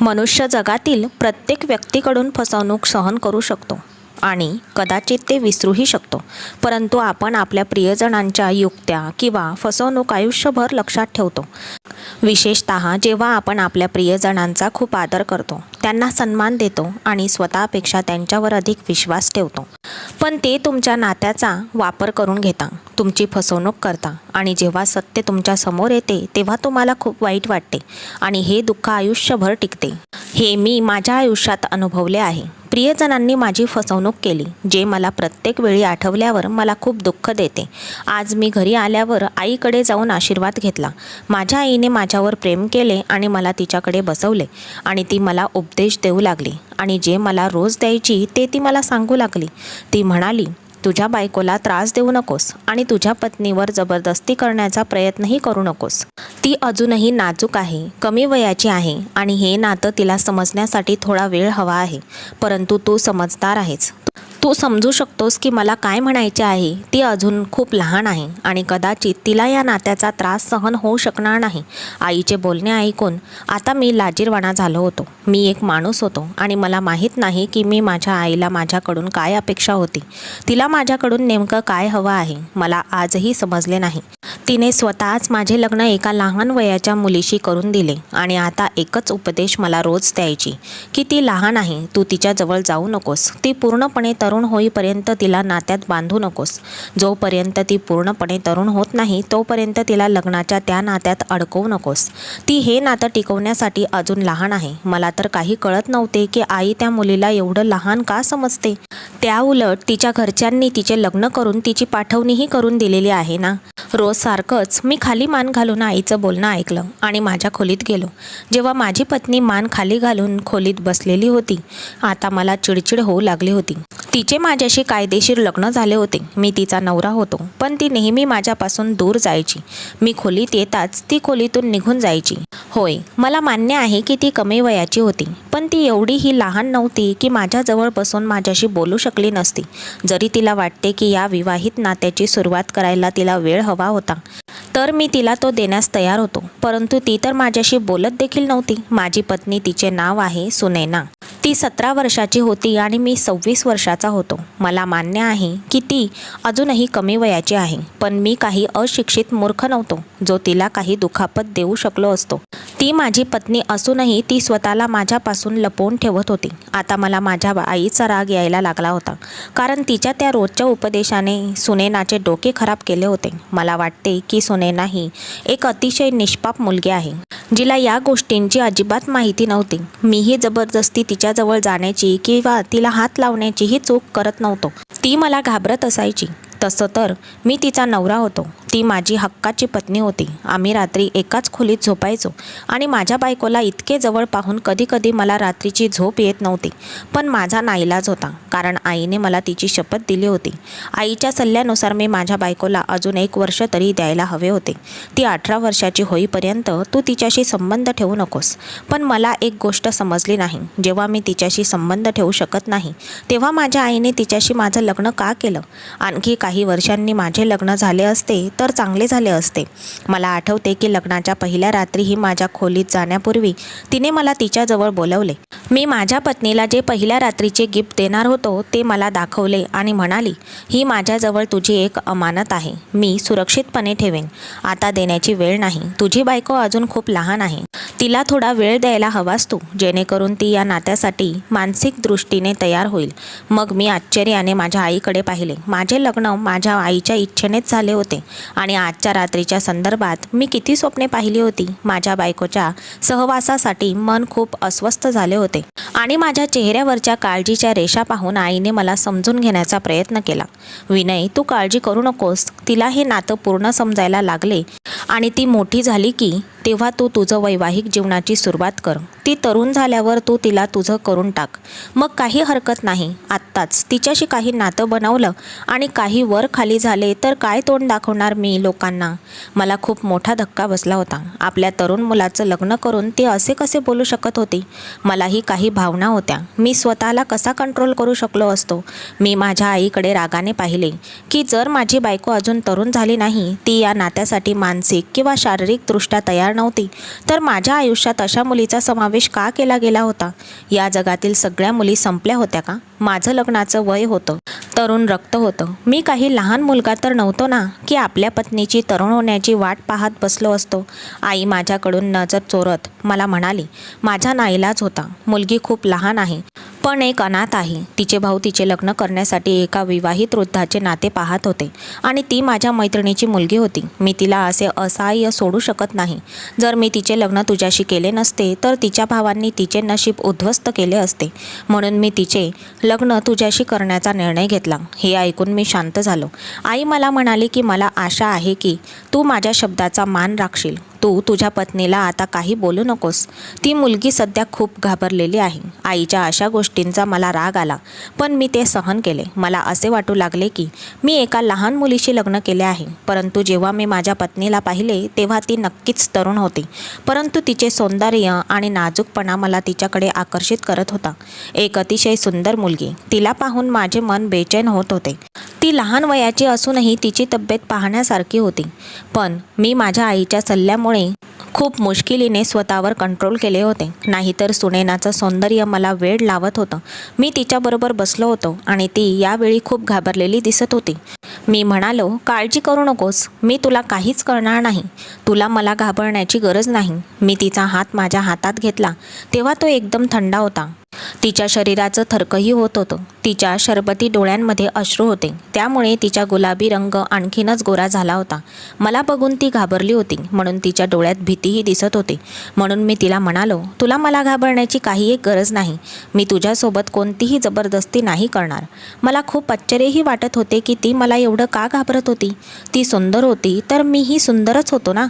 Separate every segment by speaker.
Speaker 1: मनुष्य जगातील प्रत्येक व्यक्तीकडून फसवणूक सहन करू शकतो आणि कदाचित ते विसरूही शकतो, परंतु आपण आपल्या प्रियजनांच्या युक्त्या किंवा फसवणूक आयुष्यभर लक्षात ठेवतो. विशेषतः जेव्हा आपण आपल्या प्रियजनांचा खूप आदर करतो, त्यांना सन्मान देतो आणि स्वतःपेक्षा त्यांच्यावर अधिक विश्वास ठेवतो. पण ते तुमच्या नात्याचा वापर करून घेता, तुमची फसवणूक करता आणि जेव्हा सत्य तुमच्या समोर येते तेव्हा तुम्हाला खूप वाईट वाटते आणि हे दुःख आयुष्यभर टिकते. हे मी माझ्या आयुष्यात अनुभवले आहे. प्रियजनांनी माझी फसवणूक केली, जे मला प्रत्येक वेळी आठवल्यावर मला खूप दुःख देते. आज मी घरी आल्यावर आईकडे जाऊन आशीर्वाद घेतला. माझ्या आईने माझ्यावर प्रेम केले आणि मला तिच्याकडे बसवले आणि ती मला उपदेश देऊ लागली आणि जे मला रोज द्यायची ते ती मला सांगू लागली. ती म्हणाली, तुझ्या बायकोला त्रास देऊ नकोस आणि तुझ्या पत्नीवर जबरदस्ती करण्याचा प्रयत्नही करू नकोस. ती अजूनही नाजूक आहे, कमी वयाची आहे आणि हे नातं तिला समजण्यासाठी थोडा वेळ हवा आहे. परंतु तू समजदार आहेस. तू समजू शकतोस की मला काय म्हणायचे आहे. ती अजून खूप लहान आहे आणि कदाचित तिला या नात्याचा त्रास सहन होऊ शकणार नाही. आईचे बोलणे ऐकून आता मी लाजिरवाणा झालो होतो. मी एक माणूस होतो आणि मला माहीत नाही की मी माझ्या आईला माझ्याकडून काय अपेक्षा होती. तिला माझ्याकडून नेमकं काय हवं आहे मला आजही समजले नाही. तिने स्वतःच माझे लग्न एका लहान वयाच्या मुलीशी करून दिले आणि आता एकच उपदेश मला रोज द्यायची की ती लहान आहे, तू तिच्याजवळ जाऊ नकोस. ती पूर्णपणे तरुण होईपर्यंत तिला नात्यात बांधू नकोस. जोपर्यंत ती पूर्णपणे तरुण होत नाही तोपर्यंत तिला लग्नाच्या त्या नात्यात अडकवू नकोस. ती हे नातं टिकवण्यासाठी अजून लहान आहे. मला तर काही कळत नव्हते की आई त्या मुलीला एवढं लहान का समजते. त्याउलट तिच्या घरच्यांनी तिचे लग्न करून तिची पाठवणीही करून दिलेली आहे ना. रोज सारखंच मी खाली मान घालून आईचं बोलणं ऐकलं आणि माझ्या खोलीत गेलो. जेव्हा माझी पत्नी मान खाली घालून खोलीत बसलेली होती, आता मला चिडचिड होऊ लागली होती. तिचे माझ्याशी कायदेशीर लग्न झाले होते. मी तिचा नवरा होतो, पण ती नेहमी माझ्यापासून दूर जायची. मी खोलीत येताच ती खोलीतून निघून जायची. होय, मला मान्य आहे की ती कमी वयाची होती, पण ती एवढीही लहान नव्हती की माझ्याजवळ बसून माझ्याशी बोलू शकली नसती. जरी तिला वाटते की या विवाहित नात्याची सुरुवात करायला तिला वेळ हवा होता, तर मी तिला तो देण्यास तयार होतो. परंतु ती तर माझ्याशी बोलत देखील नव्हती. माझी पत्नी, तिचे नाव आहे सुनैना. ती 17 वर्षाची होती आणि मी 26 वर्षाचा होतो. मला मान्य आहे की ती अजूनही कमी वयाची आहे, पण मी काही अशिक्षित मूर्ख नव्हतो जो तिला काही दुखापत देऊ शकलो असतो. ती माझी पत्नी असूनही ती स्वतःला माझ्यापासून लपवून ठेवत होती. आता मला माझ्या आईचा राग यायला लागला होता, कारण तिच्या त्या रोजच्या उपदेशाने सुनैनाचे डोके खराब केले होते. मला वाटते की सुनैना ही एक अतिशय निष्पाप मुलगी आहे, जिला या गोष्टींची अजिबात माहिती नव्हती. मीही जबरदस्ती तिच्याजवळ जाण्याची किंवा तिला हात लावण्याचीही चूक करत नव्हतो. ती मला घाबरत असायची. तसं तर मी तिचा नवरा होतो. ती माझी हक्काची पत्नी होती. आम्ही रात्री एकाच खोलीत झोपायचो आणि माझ्या बायकोला इतके जवळ पाहून कधीकधी मला रात्रीची झोप येत नव्हती. पण माझा नाईलाज होता, कारण आईने मला तिची शपथ दिली होती. आईच्या सल्ल्यानुसार मी माझ्या बायकोला अजून 1 वर्ष तरी द्यायला हवे होते. ती 18 वर्षाची होईपर्यंत तू तिच्याशी संबंध ठेवू नकोस. पण मला एक गोष्ट समजली नाही. जेव्हा मी तिच्याशी संबंध ठेवू शकत नाही तेव्हा माझ्या आईने तिच्याशी माझं लग्न का केलं. आणखी काही वर्षांनी माझे लग्न झाले असते तर चांगले झाले असते. मला आठवते की लग्नाच्या पहिल्या रात्रीही माझ्या खोलीत जाण्यापूर्वी तिने मला तिच्याजवळ बोलवले. मी माझ्या पत्नीला जे पहिल्या रात्रीचे गिफ्ट देणार होतो ते मला दाखवले आणि म्हणाली, ही माझ्याजवळ तुझी एक अमानत आहे. मी सुरक्षितपणे ठेवेन. आता देण्याची वेळ नाही. तुझी बायको अजून खूप लहान आहे. तिला थोडा वेळ द्यायला हवास तू, जेणेकरून ती या नात्यासाठी मानसिक दृष्टीने तयार होईल. मग मी आश्चर्याने माझ्या आईकडे पाहिले. माझे लग्न माझ्या आईच्या इच्छेनेच झाले होते आणि आजच्या रात्रीच्या संदर्भात मी किती स्वप्ने पाहिली होती. माझ्या बायकोच्या सहवासासाठी मन खूप अस्वस्थ झाले होते आणि माझ्या चेहऱ्यावरच्या काळजीच्या रेषा पाहून आईने मला समजून घेण्याचा प्रयत्न केला. विनय, तू काळजी करू नकोस. तिला हे नातं पूर्ण समजायला लागले आणि ती मोठी झाली की तेव्हा तू तुझं वैवाहिक जीवनाची सुरुवात कर. ती तरुण झाल्यावर तू तिला तुझं करून टाक. मग काही हरकत नाही. आत्ताच तिच्याशी काही नातं बनवलं आणि काही वर खाली झाले तर काय तोंड दाखवणार मी लोकांना. मला खूप मोठा धक्का बसला होता. आपल्या तरुण मुलाचं लग्न करून ती असे कसे बोलू शकत होती. मलाही काही भावना होत्या. मी स्वतःला कसा कंट्रोल करू शकलो असतो. मी माझ्या आईकडे रागाने पाहिले की जर माझी बायको अजून तरुण झाली नाही, ती या नात्यासाठी मानसिक किंवा शारीरिकदृष्ट्या तयार नव्हती, तर माझ्या आयुष्यात अशा मुलीचा समावेश का केला गेला होता? या जगातील सगळ्या मुली संपल्या होत्या का? माझं लग्नाचं वय होतं, तरुण रक्त होतं. मी काही लहान मुलगा तर नव्हतो ना, की आपल्या पत्नीची तरुण होण्याची वाट पाहत बसलो असतो. आई माझ्याकडून नजर चोरत मला म्हणाली, माझा नाईलाज होता. मुलगी खूप लहान आहे, पण एक अनाथ आहे. तिचे भाऊ तिचे लग्न करण्यासाठी एका विवाहित वृद्धाचे नाते पाहत होते आणि ती माझ्या मैत्रिणीची मुलगी होती. मी तिला असे असहाय्य सोडू शकत नाही. जर मी तिचे लग्न तुझ्याशी केले नसते, तर तिच्या भावांनी तिचे नशीब उद्ध्वस्त केले असते. म्हणून मी तिचे लग्न तुझ्याशी करण्याचा निर्णय घेतला. हे ऐकून मी शांत झालो. आई मला म्हणाली की मला आशा आहे की तू माझ्या शब्दाचा मान राखशील. तू तुझ्या पत्नीला आता काही बोलू नकोस. ती मुलगी सध्या खूप घाबरलेली आहे. आईच्या अशा गोष्टींचा मला राग आला, पण मी ते सहन केले. मला असे वाटू लागले की मी एका लहान मुलीशी लग्न केले आहे. परंतु जेव्हा मी माझ्या पत्नीला पाहिले तेव्हा ती नक्कीच तरुण होती, परंतु तिचे सौंदर्य आणि नाजूकपणा मला तिच्याकडे आकर्षित करत होता. एक अतिशय सुंदर मुलगी. तिला पाहून माझे मन बेचैन होत होते. ती लहान वयाची असूनही तिची तब्येत पाहण्यासारखी होती. पण मी माझ्या आईच्या सल्ल्यामुळे खूप मुश्किलीने स्वतःवर कंट्रोल केले होते. नाहीतर सुनैनाचं सौंदर्य मला वेड लावत होतं. मी तिच्याबरोबर बसलो होतो आणि ती यावेळी खूप घाबरलेली दिसत होती. मी म्हणालो, काळजी करू नकोस, मी तुला काहीच करणार नाही. तुला मला घाबरण्याची गरज नाही. मी तिचा हात माझ्या हातात घेतला तेव्हा तो एकदम थंड होता. तिच्या शरीराचं थरकही होत होतं. तिच्या शरबती डोळ्यांमध्ये अश्रू होते, त्यामुळे तिचा गुलाबी रंग आणखीनच गोरा झाला होता. मला बघून ती घाबरली होती, म्हणून तिच्या डोळ्यात भीतीही दिसत होती. म्हणून मी तिला म्हणालो, तुला मला घाबरण्याची काही एक गरज नाही. मी तुझ्यासोबत कोणतीही जबरदस्ती नाही करणार. मला खूप आश्चर्यही वाटत होते की ती मला एवढं का घाबरत होती. ती सुंदर होती तर मीही सुंदरच होतो ना.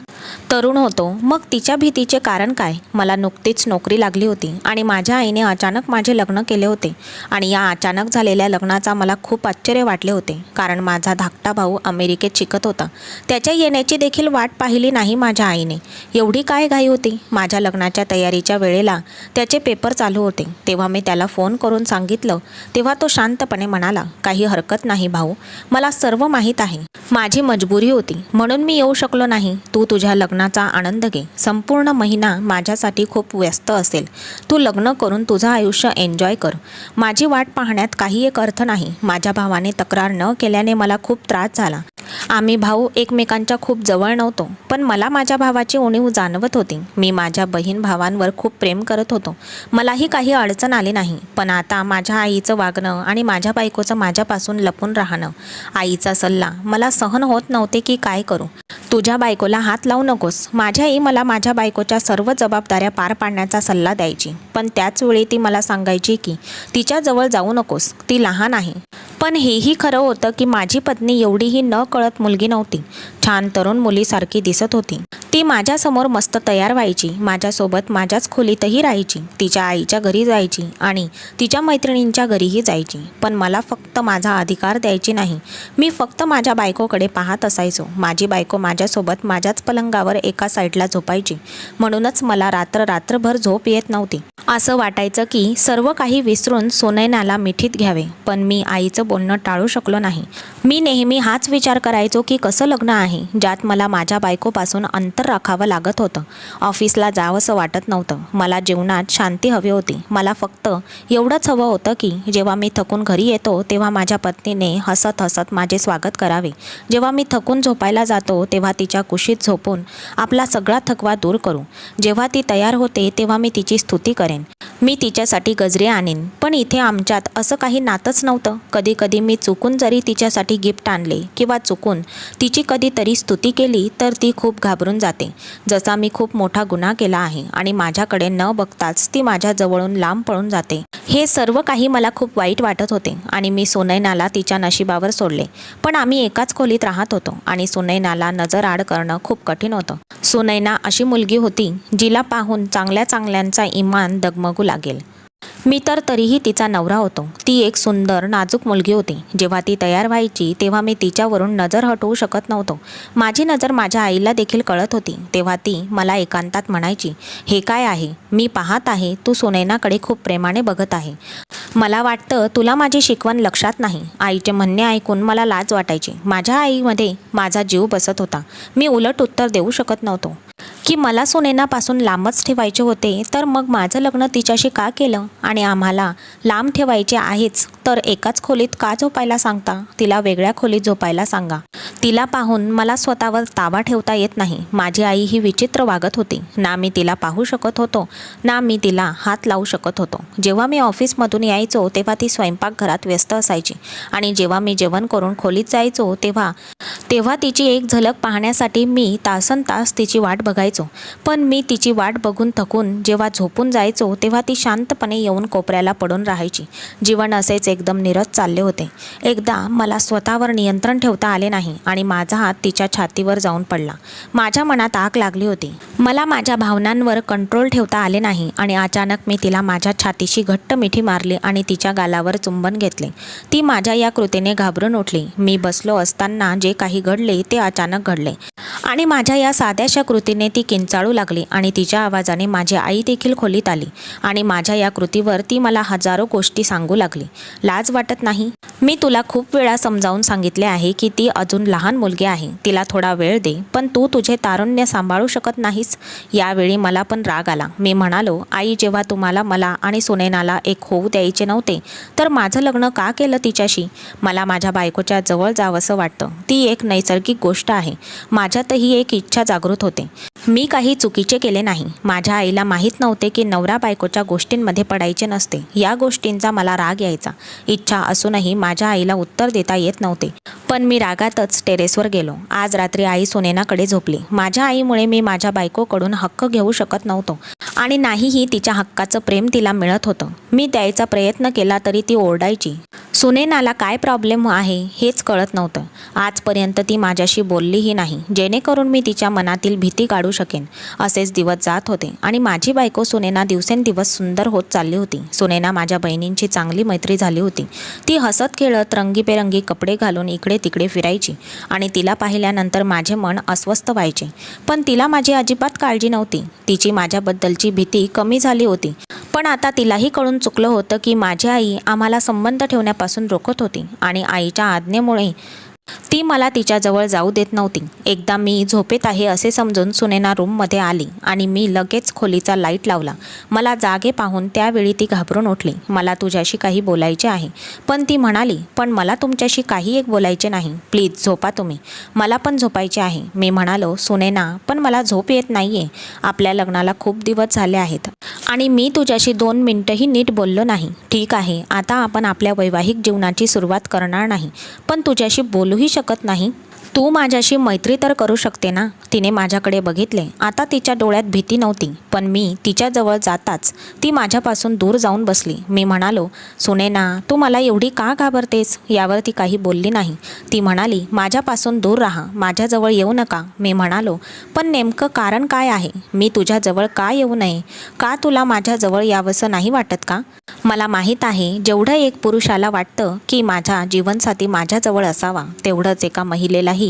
Speaker 1: तरुण होतो, मग तिच्या भीतीचे कारण काय? मला नुकतीच नोकरी लागली होती आणि माझ्या आईने अचानक माझे लग्न केले होते. आणि या अचानक झालेल्या लग्नाचा मला खूप आश्चर्य वाटले होते, कारण माझा धाकटा भाऊ अमेरिकेत शिकत होता. त्याच्या येण्याची देखील वाट पाहिली नाही माझ्या आईने. एवढी काय घाई होती? माझ्या लग्नाच्या तयारीच्या वेळेला त्याचे पेपर चालू होते. तेव्हा मी त्याला फोन करून सांगितलं, तेव्हा तो शांतपणे म्हणाला, काही हरकत नाही भाऊ, मला सर्व माहीत आहे. माझी मजबुरी होती म्हणून मी येऊ शकलो नाही. तू तुझ्या लग्नाचा आनंद घे. संपूर्ण महिना माझ्यासाठी खूप व्यस्त असेल. तू लग्न करून तुझं आयुष्य एन्जॉय कर. माझी वाट पाहण्यात काही एक अर्थ नाही. माझ्या भावाने तक्रार न केल्याने मला खूप त्रास झाला. आम्ही भाऊ एकमेकांच्या खूप जवळ नव्हतो, पण मला माझ्या भावाची उणीव जाणवत होती. मी माझ्या बहीण भावांवर खूप प्रेम करत होतो. मलाही काही अडचण आली नाही. पण आता माझ्या आईचं वागणं आणि माझ्या बायकोचं माझ्यापासून लपून राहणं, आईचा सल्ला मला सहन होत नव्हते की काय करू. तुझ्या बायकोला हात लावू नकोस. माझी आई मला माझ्या बायकोच्या सर्व जबाबदाऱ्या पार पाडण्याचा सल्ला द्यायची, पण त्याच वेळी ती मला सांगायची की तिच्याजवळ जाऊ नकोस, ती लहान आहे. पण हेही खरं होतं की माझी पत्नी एवढीही न कळत मुलगी नव्हती. छान तरुण मुलीसारखी दिसत होती. ती माझ्यासमोर मस्त तयार व्हायची, माझ्यासोबत माझ्याच खोलीतही राहायची, तिच्या आईच्या घरी जायची आणि तिच्या मैत्रिणींच्या घरीही जायची. पण मला फक्त माझा अधिकार द्यायची नाही. मी फक्त माझ्या बायकोकडे पाहत असायचो. माझी बायको माझ्यासोबत माझ्याच पलंगावर एका साईडला झोपायची, म्हणूनच मला रात्रभर झोप येत नव्हती. असं वाटायचं की सर्व काही विसरून सुनैनाला मिठीत घ्यावे, पण मी आईचं बोलणं टाळू शकलो नाही. मी नेहमी हाच विचार करायचो की कसं लग्न आहे ज्यात मला माझ्या बायकोपासून अंतर राखावं लागत होतं. ऑफिसला जावंसं वाटत नव्हतं. मला जीवनात शांती हवी होती. मला फक्त एवढंच हवं होतं की जेव्हा मी थकून घरी येतो तेव्हा माझ्या पत्नीने हसत हसत माझे स्वागत करावे. जेव्हा मी थकून झोपायला जातो तेव्हा तिच्या कुशीत झोपून आपला सगळा थकवा दूर करू. जेव्हा ती तयार होते तेव्हा मी तिची स्तुती करेन. मी तिच्यासाठी गजरे आणीन. पण इथे आमच्यात असं काही नातंच नव्हतं. कधी कधी मी चुकून जरी तिच्यासाठी गिफ्ट आणले किंवा चुकून तिची कधीतरी स्तुती केली तर ती खूप घाबरून जाते, जसा मी खूप मोठा गुन्हा केला आहे आणि माझ्याकडे न बघताच ती माझ्या जवळून लांब पळून जाते. हे सर्व काही मला खूप वाईट वाटत होते आणि मी सुनैनाला तिच्या नशिबावर सोडले. पण आम्ही एकाच खोलीत राहत होतो आणि सुनैनाला नजरआड करणं खूप कठीण होतं. सुनैना अशी मुलगी होती जिला पाहून चांगल्या चांगल्यांचा इमान डगमगू लागेल. मी तर तरीही तिचा नवरा होतो. ती एक सुंदर नाजूक मुलगी होती. जेव्हा ती तयार व्हायची तेव्हा मी तिच्यावरून नजर हटवू शकत नव्हतो. माझी नजर माझ्या आईला देखील कळत होती. तेव्हा ती मला एकांतात म्हणायची, हे काय आहे? मी पाहत आहे तू सुनैनाकडे खूप प्रेमाने बघत आहे. मला वाटतं तुला माझी शिकवण लक्षात नाही. आईचे म्हणणे ऐकून मला लाज वाटायची. माझ्या आईमध्ये माझा जीव बसत होता. मी उलट उत्तर देऊ शकत नव्हतो की मला सुनैनापासून लांबच ठेवायचे होते, तर मग माझं लग्न तिच्याशी का केलं? आणि आम्हाला लांब ठेवायचे आहेच तर एकाच खोलीत का झोपायला सांगता? तिला वेगळ्या खोलीत झोपायला सांगा. तिला पाहून मला स्वतःवर ताबा ठेवता येत नाही. माझी आई ही विचित्र वागत होती. ना मी तिला पाहू शकत होतो, ना मी तिला हात लावू शकत होतो. जेव्हा मी ऑफिसमधून यायचो तेव्हा ती स्वयंपाकघरात व्यस्त असायची आणि जेव्हा मी जेवण करून खोलीत जायचो तेव्हा तिची एक झलक पाहण्यासाठी मी तासनतास तिची वाट बघायचो. पण मी तिची वाट बघून थकून जेव्हा झोपून जायचो तेव्हा ती शांतपणे येऊन कोपऱ्याला पडून राहायची. जीवन असेच एकदम नीरस चालले होते. एकदा मला स्वतःवर नियंत्रण ठेवता आले नाही आणि माझा हात तिच्या छातीवर जाऊन पडला. माझ्या मनात आग लागली होती. मला माझ्या भावनांवर कंट्रोल ठेवता आले नाही आणि अचानक मी तिला माझ्या छातीशी घट्ट मिठी मारली आणि तिच्या गालावर चुंबन घेतले. ती माझ्या या कृतीने घाबरून उठली. मी बसलो असताना जे काही घडले ते अचानक घडले आणि माझ्या या साध्याशा कृतीने ती किंचाळू लागली आणि तिच्या आवाजाने माझी आई देखील खोलीत आली आणि माझ्या या कृतीवर ती मला हजारो गोष्टी सांगू लागली. लाज वाटत नाही? मी तुला खूप वेळा समजावून सांगितले आहे की ती अजून लहान मुलगी आहे. तिला थोडा वेळ दे. पण तू तुझे तारुण्य सांभाळू शकत नाहीस? यावेळी मला पण राग आला. मी म्हणालो, आई, जेव्हा तुम्हाला मला आणि सुनैनाला एक होऊ द्यायचे नव्हते तर माझं लग्न का केलं तिच्याशी? मला माझ्या बायकोच्या जवळ जावंसं वाटतं. ती एक नैसर्गिक गोष्ट आहे. माझ्यातही एक इच्छा जागृत होते. मी काही चुकीचे केले नाही. माझ्या आईला माहीत नव्हते की नवरा बायकोच्या गोष्टींमध्ये पडायचे नसते. या गोष्टींचा मला राग यायचा. इच्छा असूनही माझ्या आईला उत्तर देता येत नव्हते. पण मी रागातच टेरेसवर गेलो. आज रात्री आई सुनैनाकडे झोपली. माझ्या आईमुळे मी माझ्या बायकोकडून हक्क घेऊ शकत नव्हतो आणि नाहीही तिच्या हक्काचं प्रेम तिला मिळत होतं. मी द्यायचा प्रयत्न केला तरी ती ओरडायची. सुनैनाला काय प्रॉब्लेम आहे हेच कळत नव्हतं. आजपर्यंत ती माझ्याशी बोललीही नाही, जेणेकरून मी तिच्या मनातील भीती काढू शकेन. असेच दिवस जात होते आणि माझी बायको सुनैना दिवसेंदिवस सुंदर होत चालली होती. सुनैना माझ्या बहिणींची चांगली मैत्री झाली होती. ती हसत खेळत रंगीबेरंगी कपडे घालून इकडे तिकडे फिरायची आणि तिला पाहिल्यानंतर माझे मन अस्वस्थ व्हायचे. पण तिला माझी अजिबात काळजी नव्हती. तिची माझ्याबद्दलची भीती कमी झाली होती. पण आता तिलाही कळून चुकलं होतं की माझी आई आम्हाला संबंध ठेवण्यापासून रोखत होती आणि आईच्या आज्ञेमुळे ती मला तिच्याजवळ जाऊ देत नव्हती. एकदा मी झोपेत आहे असे समजून सुनैना रूममध्ये आली आणि मी लगेच खोलीचा लाईट लावला. मला जागे पाहून त्यावेळी ती घाबरून उठली. मला तुझ्याशी काही बोलायचे आहे. पण ती म्हणाली, पण मला तुमच्याशी काही एक बोलायचे नाही. प्लीज झोपा तुम्ही. मला पण झोपायचे आहे. मी म्हणालो, सुनैना, पण मला झोप येत नाहीये. आपल्या लग्नाला खूप दिवस झाले आहेत आणि मी तुझ्याशी 2 मिनिटंही नीट बोललो नाही. ठीक आहे, आता आपण आपल्या वैवाहिक जीवनाची सुरुवात करणार नाही, पण तुझ्याशी बोलूही शकत नाही. तू माझ्याशी मैत्री तर करू शकते ना? तिने माझ्याकडे बघितले. आता तिच्या डोळ्यात भीती नव्हती. पण मी तिच्याजवळ जाताच ती माझ्यापासून दूर जाऊन बसली. मी म्हणालो, सुनैना, तू मला एवढी का घाबरतेस? यावर ती काही बोलली नाही. ती म्हणाली, माझ्यापासून दूर राहा, माझ्याजवळ येऊ नका. मी म्हणालो, पण नेमकं कारण काय आहे? मी तुझ्याजवळ का येऊ नये? का तुला माझ्याजवळ यावंसं नाही वाटत का? मला माहीत आहे, जेवढं एक पुरुषाला वाटतं की माझा जीवनसाथी माझ्याजवळ असावा, तेवढंच एका महिलेलाही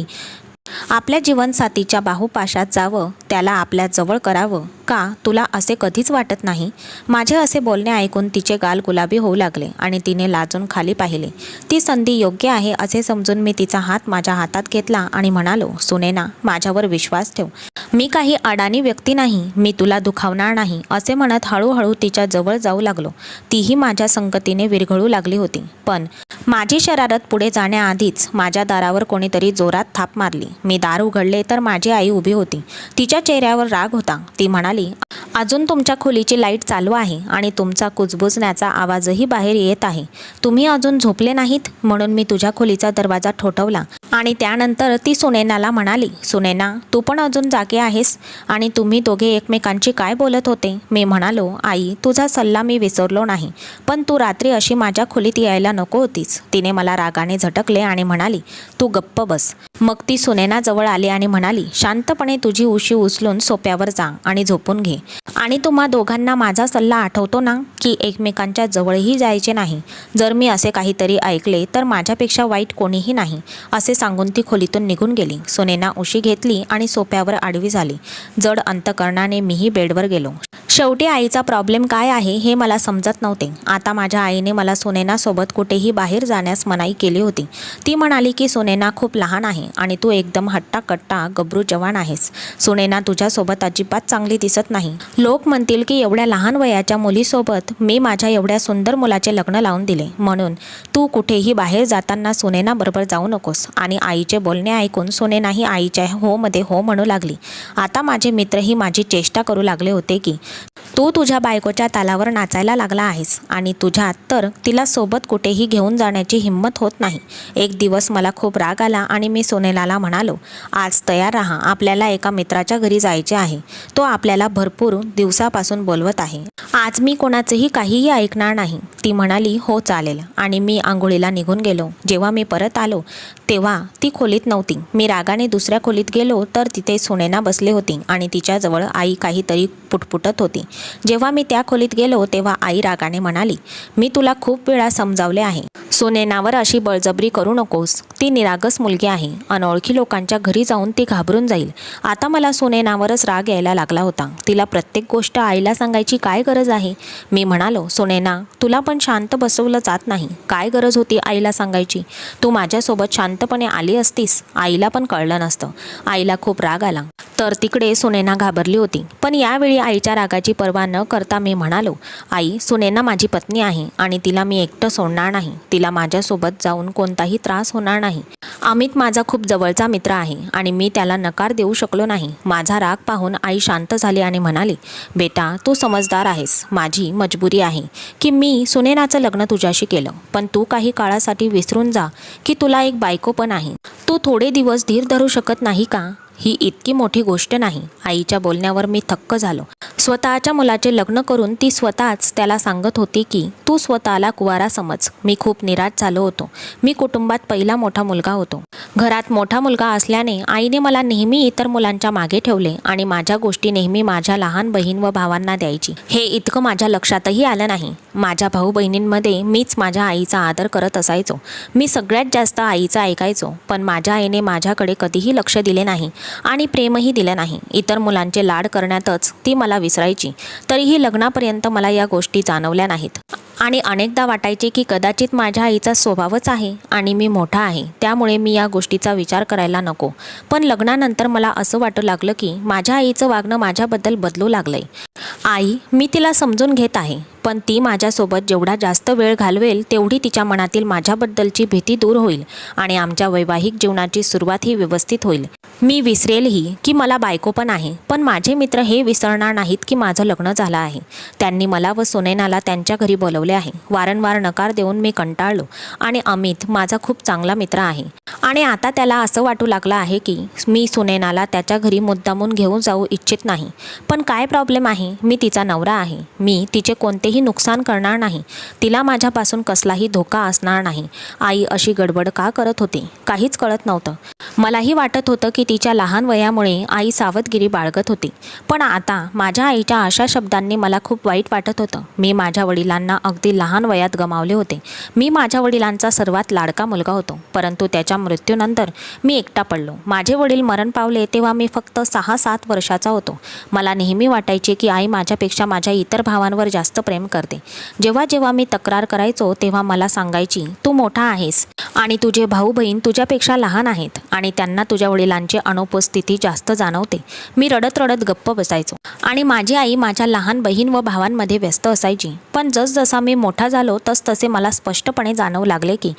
Speaker 1: आपल्या जीवनसाथीच्या बाहुपाशात जावं, त्याला आपल्या जवळ करावं. का तुला असे कधीच वाटत नाही? माझे असे बोलणे ऐकून तिचे गाल गुलाबी होऊ लागले आणि तिने लाजून खाली पाहिले. ती संधी योग्य आहे असे समजून मी तिचा हात माझ्या हातात घेतला आणि म्हणालो, सुनैना, माझ्यावर विश्वास ठेव. मी काही अडाणी व्यक्ती नाही. मी तुला दुखावणार नाही. असे म्हणत हळूहळू तिच्या जवळ जाऊ लागलो. तीही माझ्या संगतीने विरघळू लागली होती. पण माझी शरारत पुढे जाण्याआधीच माझ्या दारावर कोणीतरी जोरात थाप मारली. मी दार उघडले तर माझी आई उभी होती. तिच्या चेहऱ्यावर राग होता. ती म्हणाली, अजून तुमच्या खोलीची लाईट चालू आहे आणि तुमचा कुजबुजण्याचा आवाजही बाहेर येत आहे. तुम्ही अजून झोपले नाहीत म्हणून मी तुझ्या खोलीचा दरवाजा ठोठावला. आणि त्यानंतर ती सुनैनाला म्हणाली, सुनैना, तू पण अजून जागे आहेस? आणि तुम्ही दोघे एकमेकांची काय बोलत होते? मी म्हणालो, आई, तुझा सल्ला मी विसरलो नाही, पण तू रात्री अशी माझ्या खोलीत यायला नको होतीस. तिने मला रागाने झटकले आणि म्हणाली, तू गप्प बस. मग ती सुनैना जवळ आली आणि म्हणाली, शांतपणे तुझी उशी उचलून सोप्यावर जा आणि झोपून जपून घे. आणि तुम्हा दोघांना माझा सल्ला आठवतो ना, की एकमेकांच्या जवळही जायचे नाही. जर मी असे काहीतरी ऐकले तर माझ्यापेक्षा वाईट कोणीही नाही, असे सांगून ती खोलीतून निघून गेली. सुनैना उशी घेतली आणि सोफ्यावर आडवी झाली. जड अंतकरणाने मीही बेडवर गेलो. शेवटी आईचा प्रॉब्लेम काय आहे हे मला समजत नव्हते. आता माझ्या आईने मला सुनैनासोबत कुठेही बाहेर जाण्यास मनाई केली होती. ती म्हणाली की सुनैना खूप लहान आहे आणि तू एकदम हट्टाकट्टा गबरू जवान आहेस. सुनैना तुझ्यासोबत अजिबात चांगली दिसत नाही. लोक म्हणतील की एवढ्या लहान वयाच्या मुलीसोबत मी माझ्या एवढ्या सुंदर मुलाचे लग्न लावून दिले. म्हणून तू कुठेही बाहेर जाताना सुनैनाबरोबर जाऊ नकोस. आणि आईचे बोलणे ऐकून सुनैनाही आईच्या हो मध्ये हो म्हणू लागली. आता माझे मित्रही माझी चेष्टा करू लागले होते की तू तुझ्या बायकोच्या तालावर नाचायला लागला आहेस आणि तुझ्यात तर तिला सोबत कुठेही घेऊन जाण्याची हिंमत होत नाही. एक दिवस मला खूप राग आला आणि मी सुनैनाला म्हणालो, आज तयार राहा, आपल्याला एका मित्राच्या घरी जायचे आहे. तो आपल्याला भरपूर दिवसापासून बोलवत आहे. आज मी कोणाचंही काहीही ऐकणार नाही. ती म्हणाली हो चालेल आणि मी आंघोळीला निघून गेलो. जेव्हा मी परत आलो तेव्हा ती खोलीत नव्हती. मी रागाने दुसऱ्या खोलीत गेलो तर तिथे सुनैना बसली होती आणि तिच्याजवळ आई काहीतरी पुटपुटत होती. जेव्हा मी त्या खोलीत गेलो तेव्हा आई रागाने म्हणाली, मी तुला खूप वेळा समजावले आहे, सुनैनावर अशी बळजबरी करू नकोस. ती निरागस मुलगी आहे. अनोळखी लोकांच्या घरी जाऊन ती घाबरून जाईल. आता मला सुनैनावरच राग यायला लागला होता. तिला प्रत्येक गोष्ट आईला सांगायची काय गरज आहे. मी म्हणालो, सुनैना तुला पण शांत बसवलं जात नाही. काय गरज होती आईला सांगायची. तू माझ्यासोबत शांतपणे आली असतीस, आईला पण कळलं नसतं. आईला खूप राग आला. तर तिकडे सुनैना घाबरली होती. पण यावेळी आईच्या रागाची पर्वा न करता मी म्हणालो, आई सुनैना माझी पत्नी आहे आणि तिला मी एकटं सोडणार नाही. तिला माझ्यासोबत जाऊन कोणताही त्रास होणार नाही. अमित माझा खूप जवळचा मित्र आहे आणि मी त्याला नकार देऊ शकलो नाही. माझा राग पाहून आई शांत झाली आणि म्हणाली, बेटा तू समजदार आहेस. माझी मजबुरी आहे की मी सुनैनाचं लग्न तुझ्याशी केलं. पण तू काही काळासाठी विसरून जा की तुला एक बायको पण आहे. तू थोडे दिवस धीर धरू शकत नाही का. ही इतकी मोठी गोष्ट नाही. आईच्या बोलण्यावर मी थक्क झालो. स्वतःच्या मुलाचे लग्न करून ती स्वतःच त्याला सांगत होती की तू स्वतःला कुवारा समज. मी खूप निराश झालो होतो. मी कुटुंबात पहिला मोठा मुलगा होतो. घरात मोठा मुलगा असल्याने आईने मला नेहमी इतर मुलांच्या मागे ठेवले आणि माझ्या गोष्टी नेहमी माझ्या लहान बहीण व भावांना द्यायची. हे इतकं माझ्या लक्षातही आलं नाही. माझ्या भाऊ बहिणींमध्ये मीच माझ्या आईचा आदर करत असायचो. मी सगळ्यात जास्त आईचं ऐकायचो. पण माझ्या आईने माझ्याकडे कधीही लक्ष दिले नाही आणि प्रेमही दिलं नाही. इतर मुलांचे लाड करण्यातच ती मला विसरायची. तरीही लग्नापर्यंत मला या गोष्टी जाणवल्या नाहीत आणि अनेकदा वाटायचे की कदाचित माझ्या आईचा स्वभावच आहे आणि मी मोठा आहे, त्यामुळे मी या गोष्टीचा विचार करायला नको. पण लग्नानंतर मला असं वाटू लागलं की माझ्या आईचं वागणं माझ्याबद्दल बदलू लागलंय. आई मी तिला समजून घेत आहे, पण ती माझ्यासोबत जेवढा जास्त वेळ घालवेल तेवढी तिच्या मनातील माझ्याबद्दलची भीती दूर होईल आणि आमच्या वैवाहिक जीवनाची सुरुवातही व्यवस्थित होईल. मी विसरेलही की मला बायको पण आहे. पण माझे मित्र हे विसरणार नाहीत की माझं लग्न झालं आहे. त्यांनी मला व सुनैनाला त्यांच्या घरी बोलवले आहे. वारंवार नकार देऊन मी कंटाळलो आणि अमित माझा खूप चांगला मित्र आहे आणि आता त्याला असं वाटू लागलं आहे की मी सुनैनाला त्याच्या घरी मुद्दामून घेऊन जाऊ इच्छित नाही. पण काय प्रॉब्लेम आहे, मी तिचा नवरा आहे. मी तिचे कोणतेही नुकसान करणार नाही. तिला माझ्यापासून कसलाही धोका असणार नाही. आई अशी गडबड का करत होती काहीच कळत नव्हतं. मलाही वाटत होतं की तिच्या लहान वयामुळे आई सावधगिरी बाळगत होती. पण आता माझ्या आईच्या अशा शब्दांनी मला खूप वाईट वाटत होतं. मी माझ्या वडिलांना अगदी लहान वयात गमावले होते. मी माझ्या वडिलांचा सर्वात लाडका मुलगा होतो. परंतु त्याच्या मृत्यूनंतर मी एकटा पडलो. माझे वडील मरण पावले तेव्हा मी फक्त 6-7 वर्षाचा होतो. मला नेहमी वाटायचे की आई माझ्यापेक्षा माझ्या इतर भावांवर जास्त प्रेम करते. जेव्हा जेव्हा मी तक्रार करायचो तेव्हा मला सांगायची, तू मोठा आहेस आणि तुझे भाऊ बहीण तुझ्यापेक्षा लहान आहेत आणि त्यांना तुझ्या वडिलांची अनुपस्थिती जास्त जाणवते. मी रडत रडत गप्प बसायचो आणि माझी आई माझ्या लहान बहीण व भावांमध्ये व्यस्त असायची. पण जसजसा मी मोठा झालो तसतसे मला स्पष्टपणे जाणवू लागले की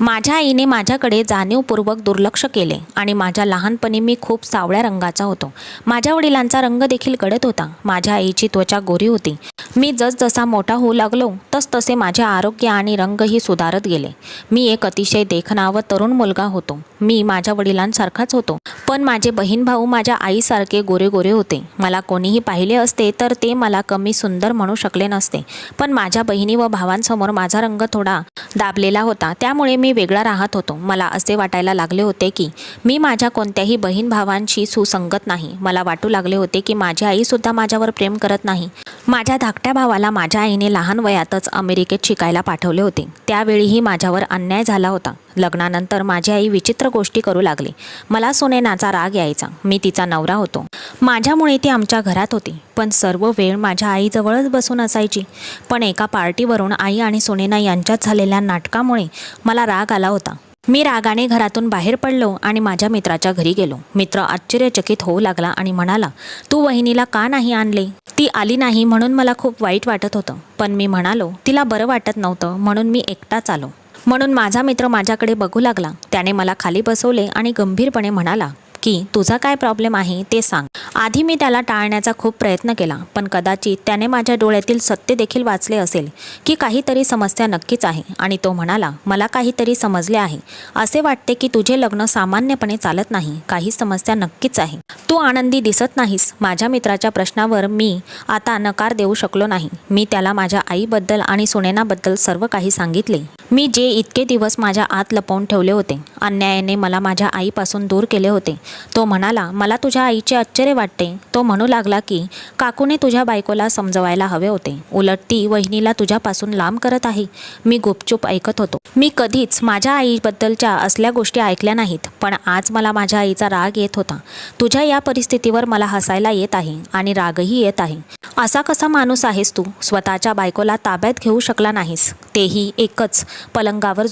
Speaker 1: माझ्या आईने माझ्याकडे जाणीवपूर्वक दुर्लक्ष केले आणि माझ्या लहानपणी मी खूप सावळ्या रंगाचा होतो. माझ्या वडिलांचा रंग देखील गडद होता. माझ्या आईची त्वचा गोरी होती. मी जसजसा मोठा होऊ लागलो तसतसे माझे आरोग्य आणि रंगही सुधारत गेले. मी एक अतिशय देखणा व तरुण मुलगा होतो. मी माझ्या वडिलांसारखाच होतो. पण माझे बहीण भाऊ माझ्या आईसारखे गोरे गोरे होते. मला कोणीही पाहिले असते तर ते मला कमी सुंदर म्हणू शकले नसते. पण माझ्या बहिणी व भावांसमोर माझा रंग थोडा दाबलेला होता, त्यामुळे मी वेगळा राहत होतो. मला असे वाटायला लागले होते की मी माझ्या कोणत्याही बहीण भावांशी सुसंगत नाही. मला वाटू लागले होते की माझी आईसुद्धा माझ्यावर प्रेम करत नाही. माझ्या धाकट्या भावाला माझ्या आईने लहान वयातच अमेरिकेत शिकायला पाठवले होते. त्यावेळीही माझ्यावर अन्याय झाला होता. लग्नानंतर माझी आई विचित्र गोष्टी करू लागली. मला सुनैनाचा राग यायचा. मी तिचा नवरा होतो. माझ्यामुळे ती आमच्या घरात होती, पण सर्व वेळ माझ्या आईजवळच बसून असायची. पण एका पार्टीवरून आई आणि सुनैना यांच्यात झालेल्या नाटकामुळे मला राग आला होता. मी रागाने घरातून बाहेर पडलो आणि माझ्या मित्राच्या घरी गेलो. मित्र आश्चर्यचकित होऊ लागला आणि म्हणाला, तू वहिनीला का नाही आणले? ती आली नाही म्हणून मला खूप वाईट वाटत होतं. पण मी म्हणालो, तिला बरं वाटत नव्हतं म्हणून मी एकटाच आलो. म्हणून माझा मित्र माझ्याकडे बघू लागला. त्याने मला खाली बसवले आणि गंभीरपणे म्हणाला की तुझा काय प्रॉब्लेम आहे ते सांग. आधी मी त्याला टाळण्याचा खूप प्रयत्न केला, पण कदाचित त्याने माझ्या डोळ्यातील सत्य देखील वाचले असेल की काहीतरी समस्या नक्कीच आहे. आणि तो म्हणाला, मला काहीतरी समजले आहे. असे वाटते की तुझे लग्न सामान्यपणे चालत नाही. काही समस्या नक्कीच आहे. तू आनंदी दिसत नाहीस. माझ्या मित्राच्या प्रश्नावर मी आता नकार देऊ शकलो नाही. मी त्याला माझ्या आईबद्दल आणि सुनैनाबद्दल सर्व काही सांगितले. मी जे इतके दिवस माझ्या आत लपवून ठेवले होते. अन्यायाने मला माझ्या आईपासून दूर केले होते. तो म्हणाला, मला तुझ्या आईचे आश्चर्य वाटते. तो म्हणू लागला की काकूने तुझ्या बायकोला समजवायला हवे होते. उलट ती वहिनीला तुझ्यापासून लांब करत आहे. मी गुपचूप ऐकत होतो. मी कधीच माझ्या आईबद्दलच्या असल्या गोष्टी ऐकल्या नाहीत, पण आज मला माझ्या आईचा राग येत होता. तुझ्या या परिस्थितीवर मला हसायला येत आहे आणि रागही येत आहे. असा कसा माणूस आहेस तू? स्वतःच्या बायकोला ताब्यात घेऊ शकला नाहीस, तेही एकाच पलंगावर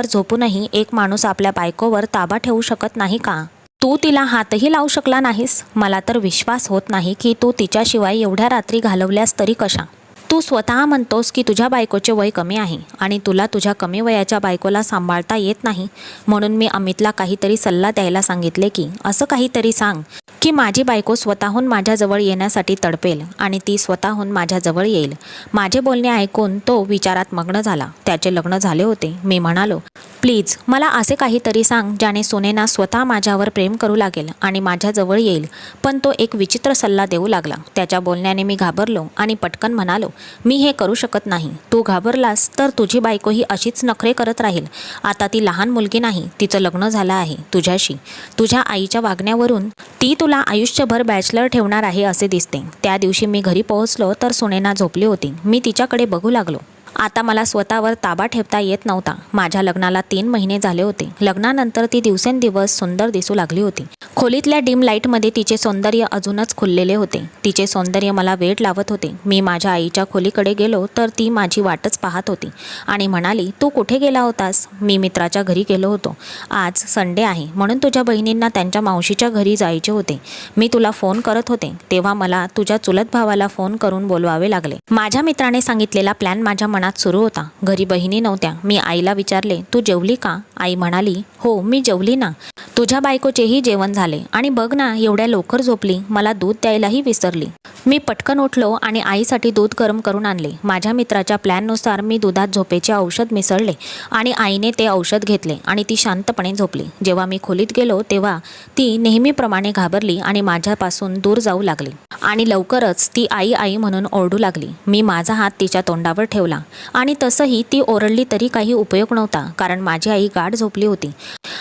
Speaker 1: झोपूनही एक माणूस आपल्या बायकोवर ताबा ठेवू शकत नाही का? तू तिला हातही लावू शकला नाहीस. मला तर विश्वास होत नाही की तू तिच्याशिवाय एवढ्या रात्री घालवल्यास तरी कशा? तू स्वतः म्हणतोस की तुझ्या बायकोचे वय कमी आहे आणि तुला तुझ्या कमी वयाच्या बायकोला सांभाळता येत नाही. म्हणून मी अमितला काहीतरी सल्ला द्यायला सांगितले की असं काहीतरी सांग की माझी बायको स्वतःहून माझ्याजवळ येण्यासाठी तडपेल आणि ती स्वतःहून माझ्याजवळ येईल. माझे बोलणे ऐकून तो विचारात मग्न झाला. त्याचे लग्न झाले होते. मी म्हणालो, प्लीज मला असे काहीतरी सांग ज्याने सुनैना स्वतः माझ्यावर प्रेम करू लागेल आणि माझ्याजवळ येईल. पण तो एक विचित्र सल्ला देऊ लागला. त्याच्या बोलण्याने मी घाबरलो आणि पटकन म्हणालो, मी हे करू शकत नाही. तू घाबरलास तर तुझी बायको ही अशीच नखरे करत राहील. आता ती लहान मुलगी नाही, तिचं लग्न झालं आहे तुझ्याशी. तुझ्या आईच्या वागण्यावरून ती तुला आयुष्यभर बॅचलर ठेवणार आहे असे दिसते. त्या दिवशी मी घरी पोहोचलो तर सुनैना झोपली होती. मी तिच्याकडे बघू लागलो. आता मला स्वतःवर ताबा ठेवता येत नव्हता. माझ्या लग्नाला 3 महिने झाले होते. लग्नानंतर ती दिवसेंदिवस सुंदर दिसू लागली होती. खोलीतल्या डिम लाईटमध्ये तिचे सौंदर्य अजूनच खुललेले होते. तिचे सौंदर्य मला वेड लावत होते. मी माझ्या आईच्या खोलीकडे गेलो तर ती माझी वाटच पाहत होती आणि म्हणाली, तू कुठे गेला होतास? मी मित्राच्या घरी गेलो होतो. आज संडे आहे म्हणून तुझ्या बहिणींना त्यांच्या मावशीच्या घरी जायचे होते. मी तुला फोन करत होते तेव्हा मला तुझ्या चुलत भावाला फोन करून बोलवावे लागले. माझ्या मित्राने सांगितलेला प्लॅन माझ्या मनात सुरू होता. घरी बहिणी नव्हत्या. मी आईला विचारले, तू जेवली का? आई म्हणाली, हो मी जेवली ना. तुझ्या बायकोचेही जेवण झाले आणि बघ ना एवढ्या लवकर झोपली. मला दूध द्यायलाही विसरली. मी पटकन उठलो आणि आईसाठी दूध गरम करून आणले. माझ्या मित्राच्या प्लॅननुसार मी दुधात झोपेचे औषध मिसळले आणि आईने ते औषध घेतले आणि ती शांतपणे झोपली. जेव्हा मी खोलीत गेलो तेव्हा ती नेहमीप्रमाणे घाबरली आणि माझ्यापासून दूर जाऊ लागली आणि लवकरच ती आई आई म्हणून ओरडू लागली. मी माझा हात तिच्या तोंडावर ठेवला आणि तसंही ती ओरडली तरी काही उपयोग नव्हता, कारण माझी आई गाढ झोपली होती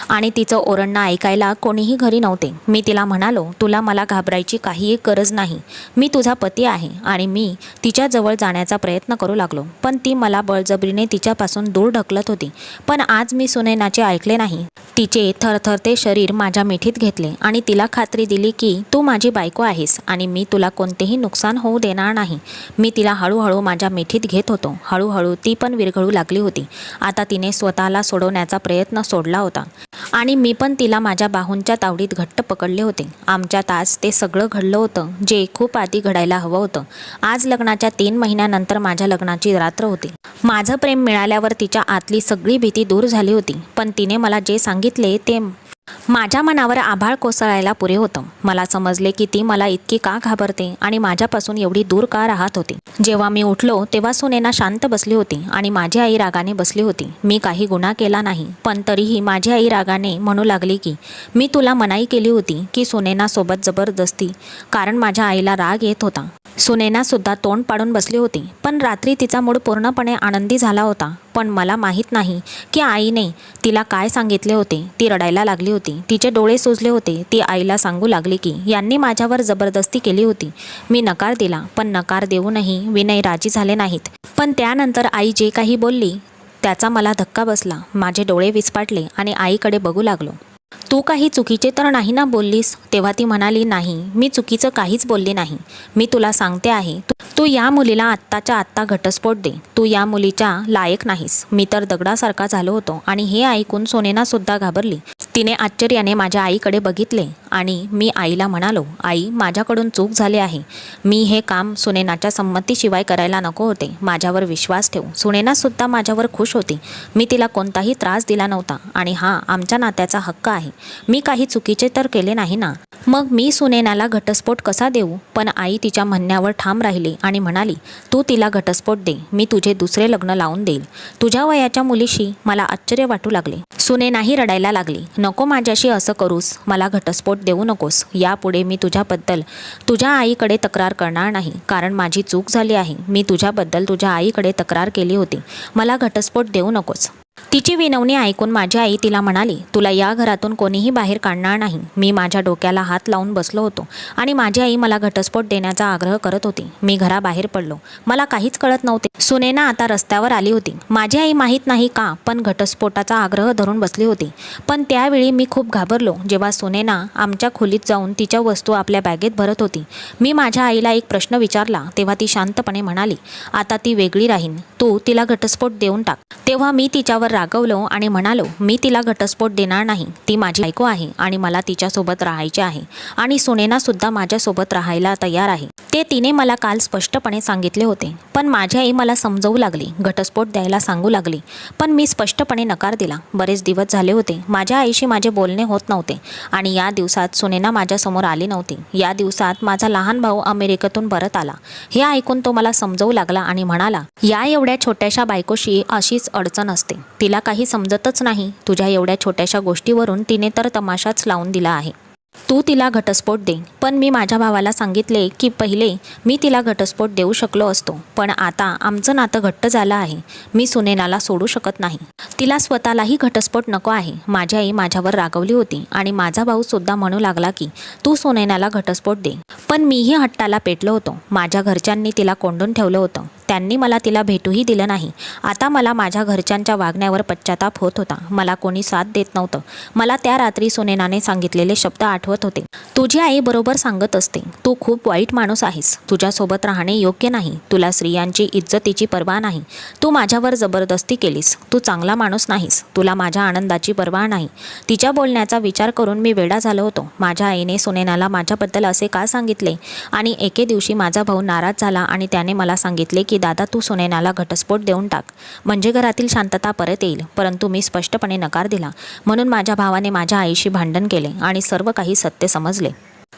Speaker 1: आणि तिचं ओरडणं ऐकायला कोणीही घरी नव्हते. मी तिला म्हणालो, तुला मला घाबरायची काहीही गरज नाही. मी तुझा पती आहे. आणि मी तिच्याजवळ जाण्याचा प्रयत्न करू लागलो, पण ती मला बळजबरीने तिच्यापासून दूर ढकलत होती. पण आज मी सुनैनाचे ऐकले नाही. तिचे थरथरते शरीर माझ्या मिठीत घेतले आणि तिला खात्री दिली की तू माझी बायको आहेस आणि मी तुला कोणतेही नुकसान होऊ देणार नाही. मी तिला हळूहळू माझ्या मिठीत घेत होतो. हळूहळू ती पण विरघळू लागली होती. आता तिने स्वतःला सोडवण्याचा प्रयत्न सोडला होता आणि मी पण तिला माझ्या बाहूंच्या तावडीत घट्ट पकडले होते. आमच्यात आज ते सगळं घडलं होतं जे खूप आधी घडायला हवं होतं. आज लग्नाच्या 3 महिन्यानंतर माझ्या लग्नाची रात्र होती. माझं प्रेम मिळाल्यावर तिच्या आतली सगळी भीती दूर झाली होती. पण तिने मला जे सांगितले ते माझ्या मनावर आभाळ कोसळायला पुरे होतं. मला समजले की ती मला इतकी का घाबरते आणि माझ्यापासून एवढी दूर का राहत होती. जेव्हा मी उठलो तेव्हा सुनैना शांत बसली होती आणि माझी आई रागाने बसली होती. मी काही गुन्हा केला नाही, पण तरीही माझी आई रागाने म्हणू लागली की मी तुला मनाई केली होती की सुनैना सोबत जबरदस्ती, कारण माझ्या आईला राग येत होता. सुनैना सुद्धा तोंड पाडून बसली होती. पण रात्री तिचा मूड पूर्णपणे आनंदी झाला होता. पण मला माहीत नाही की आईने तिला काय सांगितले होते. ती रडायला लागली होती. तिचे डोळे सुजले होते. ती आईला सांगू लागली की यांनी माझ्यावर जबरदस्ती केली होती. मी नकार दिला, पण नकार देऊनही विनय राजी झाले नाहीत. पण त्यानंतर आई जे काही बोलली त्याचा मला धक्का बसला. माझे डोळे विस्फारले आणि आईकडे बघू लागलो. तू काही चुकीचे तर नाही ना बोललीस? तेव्हा ती म्हणाली, नाही, मी चुकीचं काहीच बोलले नाही. मी तुला सांगते आहे, तू या मुलीला आत्ताच्या आत्ता घटस्फोट दे. तू या मुलीच्या लायक नाहीस. मी तर दगडासारखा झालो होतो. आणि हे ऐकून सुनैना सुद्धा घाबरली. तिने आश्चर्याने माझ्या आईकडे बघितले आणि मी आईला म्हणालो, आई, माझ्याकडून चूक झाली आहे. मी हे काम सुनैनाच्या संमतीशिवाय करायला नको होते. माझ्यावर विश्वास ठेव. सुनैना सुद्धा माझ्यावर खुश होती. मी तिला कोणताही त्रास दिला नव्हता आणि हा आमच्या नात्याचा हक्क आहे. मी काही चुकीचे तर केले नाही ना. मग मी सुनैनाला घटस्फोट कसा देऊ? पण आई तिच्या म्हणण्यावर ठाम राहिली आणि म्हणाली, तू तिला घटस्फोट दे. मी तुझे दुसरे लग्न लावून देईल. तुझ्या वयाच्या मुलीशी मला आश्चर्य वाटू लागले. सुनैनाही रडायला लागली. नको माझ्याशी असं करूस. मला घटस्फोट देऊ नकोस. यापुढे मी तुझ्याबद्दल तुझ्या आईकडे तक्रार करणार नाही. कारण माझी चूक झाली आहे. मी तुझ्याबद्दल तुझ्या आईकडे तक्रार केली होती. मला घटस्फोट देऊ नकोस. तिची विनवणी ऐकून माझी आई तिला म्हणाली, तुला या घरातून कोणीही बाहेर काढणार नाही. मी माझ्या डोक्याला हात लावून बसलो होतो आणि माझी आई मला घटस्फोट देण्याचा आग्रह करत होती. मी घराबाहेर पडलो. मला काहीच कळत नव्हते. सुनैना आता रस्त्यावर आली होती. माझी आई माहीत नाही का पण घटस्फोटाचा आग्रह धरून बसली होती. पण त्यावेळी मी खूप घाबरलो जेव्हा सुनैना आमच्या खोलीत जाऊन तिच्या वस्तू आपल्या बॅगेत भरत होती. मी माझ्या आईला एक प्रश्न विचारला तेव्हा ती शांतपणे म्हणाली, आता ती वेगळी राहीन. तू तिला घटस्फोट देऊन टाक. तेव्हा मी तिच्यावर रागवलो आणि म्हणालो, मी तिला घटस्फोट देणार नाही. ती माझी बायको आहे आणि मला तिच्यासोबत राहायचे आहे आणि सुनैना सुद्धा माझ्यासोबत राहायला तयार आहे. ते तिने मला काल स्पष्टपणे सांगितले होते. पण माझी आई मला समजवू लागली, घटस्फोट द्यायला सांगू लागली. पण मी स्पष्टपणे नकार दिला. बरेच दिवस झाले होते माझ्या आईशी माझे बोलणे होत नव्हते आणि या दिवसात सुनैना माझ्यासमोर आली नव्हती. या दिवसात माझा लहान भाऊ अमेरिकेतून परत आला. हे ऐकून तो मला समजवू लागला आणि म्हणाला, या एवढ्या छोट्याशा बायकोशी अशीच अडचण असते. तिला काही समजतच नाही. तुझ्या एवढ्या छोट्याशा गोष्टीवरून तिने तर तमाशाच लावून दिला आहे. तू तिला घटस्फोट दे. पण मी माझ्या भावाला सांगितले की पहिले मी तिला घटस्फोट देऊ शकलो असतो. पण आता आमचं नातं घट्ट झालं आहे. मी सुनैनाला सोडू शकत नाही. तिला स्वतःलाही घटस्फोट नको आहे. माझी आई माझ्यावर रागवली होती आणि माझा भाऊ सुद्धा म्हणू लागला की तू सुनैनाला घटस्फोट दे. पण मीही हट्टाला पेटलो होतो. माझ्या घरच्यांनी तिला कोंडून ठेवलं होतं. त्यांनी मला तिला भेटूही दिलं नाही. आता मला माझ्या घरच्यांच्या वागण्यावर पश्चाताप होत होता. मला कोणी साथ देत नव्हतं. मला त्या रात्री सुनैनाने सांगितलेले शब्द आठवत होते. तुझी आई बरोबर सांगत असते. तू खूप वाईट माणूस आहेस. तुझ्यासोबत राहणे योग्य नाही. तुला स्त्रियांची इज्जतीची पर्वा नाही. तू माझ्यावर जबरदस्ती केलीस. तू चांगला माणूस नाहीस. तुला माझ्या आनंदाची पर्वा नाही. तिच्या बोलण्याचा विचार करून मी वेडा झालो होतो. माझ्या आईने सुनैनाला माझ्याबद्दल असे का सांगितले? आणि एके दिवशी माझा भाऊ नाराज झाला आणि त्याने मला सांगितले की दादा, तू सुनैनाला घटस्फोट देऊन टाक. म्हणजे घरातील शांतता परत येईल. परंतु मी स्पष्टपणे नकार दिला. म्हणून माझ्या भावाने माझ्या आईशी भांडण केले आणि सर्व काही सत्य समजले.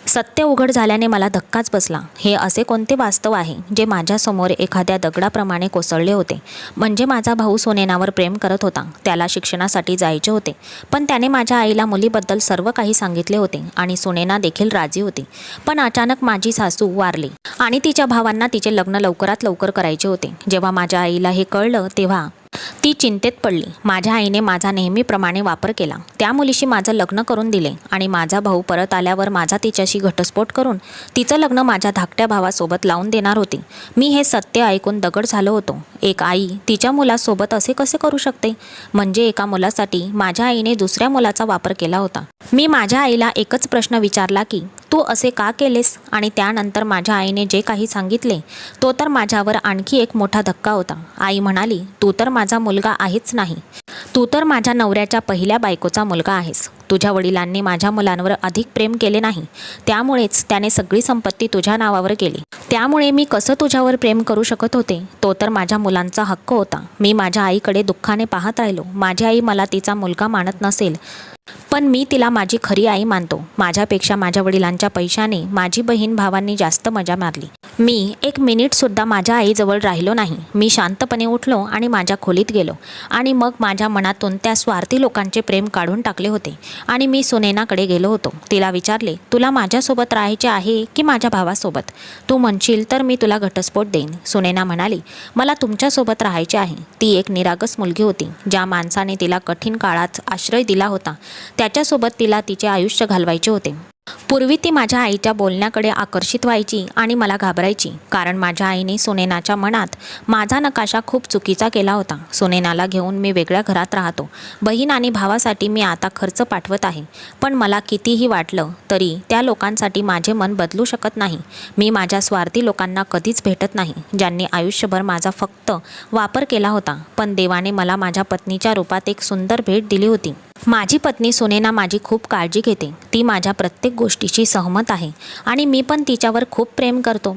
Speaker 1: सत्य उघड झाल्याने मला धक्काच बसला. हे असे कोणते वास्तव आहे जे माझ्यासमोर एखाद्या दगडाप्रमाणे कोसळले होते? म्हणजे माझा भाऊ सुनैनावर प्रेम करत होता. त्याला शिक्षणासाठी जायचे होते. पण त्याने माझ्या आईला मुलीबद्दल सर्व काही सांगितले होते आणि सुनैना देखील राजी होती. पण अचानक माझी सासू वारली आणि तिच्या भावांना तिचे लग्न लवकरात लवकर करायचे होते. जेव्हा माझ्या आईला हे कळलं तेव्हा ती चिंतेत पडली. माझ्या आईने माझा नेहमीप्रमाणे वापर केला. त्या मुलीशी माझं लग्न करून दिले आणि माझा भाऊ परत आल्यावर माझा तिच्याशी घटस्फोट करून तिचं लग्न माझ्या धाकट्या भावासोबत लावून देणार होती. मी हे सत्य ऐकून दगड झालो होतो. एक आई तिच्या मुलासोबत असे कसे करू शकते? म्हणजे एका मुलासाठी माझ्या आईने दुसऱ्या मुलाचा वापर केला होता. मी माझ्या आईला एकच प्रश्न विचारला की तू असे का केलेस? आणि त्यानंतर माझ्या आईने जे काही सांगितले तो तर माझ्यावर आणखी एक मोठा धक्का होता. आई म्हणाली, तू तर माझा मुलगा आहेच नाही. तू तर माझ्या नवऱ्याच्या पहिल्या बायकोचा मुलगा आहेस. तुझ्या वडिलांनी माझ्या मुलांवर अधिक प्रेम केले नाही. त्यामुळेच त्याने सगळी संपत्ती तुझ्या नावावर केली. त्यामुळे मी कसं तुझ्यावर प्रेम करू शकत होते? तो तर माझ्या मुलांचा हक्क होता. मी माझ्या आईकडे दुःखाने पाहत राहिलो. माझी आई मला तिचा मुलगा मानत नसेल पण मी तिला माझी खरी आई मानतो. माझ्यापेक्षा माझ्या वडिलांच्या पैशाने माझी बहीण भावांनी जास्त मजा मारली. मी एक मिनिटसुद्धा माझ्या आईजवळ राहिलो नाही. मी शांतपणे उठलो आणि माझ्या खोलीत गेलो आणि मग माझ्या मनातून त्या स्वार्थी लोकांचे प्रेम काढून टाकले होते आणि मी सुनैनाकडे गेलो होतो. तिला विचारले, तुला माझ्यासोबत राहायचे आहे की माझ्या भावासोबत? तू म्हणशील तर मी तुला घटस्फोट देईन. सुनैना म्हणाली, मला तुमच्यासोबत राहायचे आहे. ती एक निरागस मुलगी होती. ज्या माणसाने तिला कठीण काळात आश्रय दिला होता त्याच्यासोबत तिला तिचे आयुष्य घालवायचे होते. पूर्वी ती माझ्या आईच्या बोलण्याकडे आकर्षित व्हायची आणि मला घाबरायची, कारण माझ्या आईने सुनैनाच्या मनात माझा नकाशा खूप चुकीचा केला होता. सुनैनाला घेऊन मी वेगळ्या घरात राहतो. बहीण आणि भावासाठी मी आता खर्च पाठवत आहे, पण मला कितीही वाटलं तरी त्या लोकांसाठी माझे मन बदलू शकत नाही. मी माझ्या स्वार्थी लोकांना कधीच भेटत नाही, ज्यांनी आयुष्यभर माझा फक्त वापर केला होता. पण देवाने मला माझ्या पत्नीच्या रूपात एक सुंदर भेट दिली होती. माझी पत्नी सुनैना माझी खूप काळजी घेते. ती माझ्या प्रत्येक गोष्टीशी सहमत आहे आणि मी पण तिच्यावर खूप प्रेम करतो.